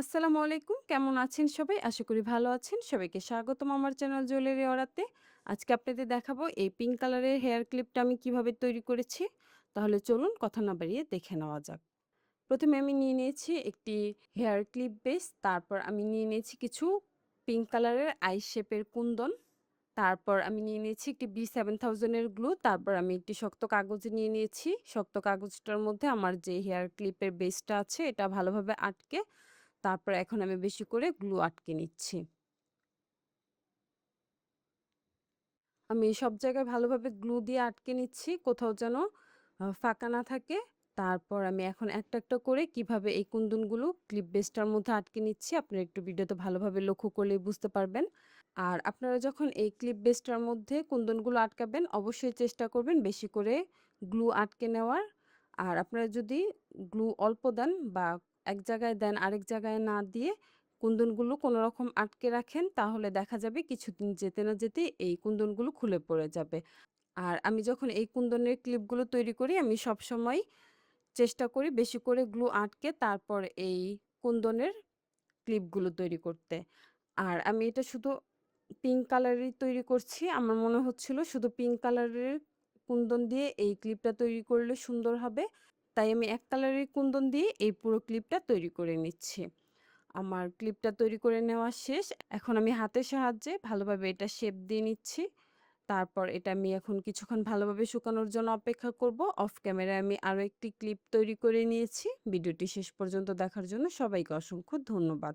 আসসালামু আলাইকুম। কেমন আছেন সবাই? আশা করি ভালো আছেন। সবাইকে স্বাগতম আমার চ্যানেল জুয়েলারি অরাতে। আজকে আপনাদের দেখাবো এই পিঙ্ক কালারের হেয়ার ক্লিপটা আমি কিভাবে তৈরি করেছি। তাহলে চলুন কথা না বাড়িয়ে দেখে নেওয়া যাক। ১ম এ আমি নিয়ে নিয়েছি একটি হেয়ার ক্লিপ বেস। তারপর আমি নিয়ে নিয়েছি কিছু পিঙ্ক কালারের আই শেপের কুন্দন। তারপর আমি নিয়ে নিয়েছি একটি B7000 এর গ্লু। তারপর আমি একটি শক্ত কাগজ নিয়ে নিয়েছি। শক্ত কাগজটার মধ্যে আমার যে হেয়ার ক্লিপের বেসটা আছে এটা ভালোভাবে আটকে তারপর এখন আমি বেশি করে গ্লু আটকে নিচ্ছি। আমি সব জায়গায় ভালোভাবে গ্লু দিয়ে আটকে নিচ্ছি, কোথাও যেন ফাঁকা না থাকে। তারপর আমি এখন একটা, একটা করে কিভাবে এই কুন্দনগুলো ক্লিপ বেসটার মধ্যে আটকে নিচ্ছি, আপনারা একটু ভিডিওতে ভালোভাবে লক্ষ্য করলেই বুঝতে পারবেন। আর আপনারা যখন এই ক্লিপ বেসটার মধ্যে কুন্দনগুলো আটকাবেন, অবশ্যই চেষ্টা করবেন বেশি করে গ্লু আটকে নেওয়ার। আর আপনারা যদি গ্লু অল্প দেন বা এক জায়গায় দেন, আরেক জায়গায় না দিয়ে কুন্দনগুলো কোনরকম আটকে রাখেন, তাহলে দেখা যাবে কিছুদিন যেতে না যেতেই এই কুন্দনগুলো খুলে পড়ে যাবে। আর আমি যখন এই কুন্দনের ক্লিপগুলো তৈরি করি, আমি সবসময় চেষ্টা করি বেশি করে গ্লু আটকে তারপর এই কুন্দনের ক্লিপগুলো তৈরি করতে। আর আমি এটা শুধু পিঙ্ক কালারেরই তৈরি করছি। আমার মনে হচ্ছিল শুধু পিঙ্ক কালারের কুন্দন দিয়ে এই ক্লিপটা তৈরি করলে সুন্দর হবে। তাই আমি এক কালারের কুন্দন দিয়ে এই পুরো ক্লিপটা তৈরি করে নিচ্ছি। আমার ক্লিপটা তৈরি করে নেওয়া শেষ। এখন আমি হাতের সাহায্যে ভালোভাবে এটা শেপ দিয়ে নিচ্ছি। তারপর এটা আমি এখন কিছুক্ষণ ভালোভাবে শুকানোর জন্য অপেক্ষা করব। অফ ক্যামেরায় আমি আরো একটি ক্লিপ তৈরি করে নিয়েছি। ভিডিওটি শেষ পর্যন্ত দেখার জন্য সবাইকে অসংখ্য ধন্যবাদ।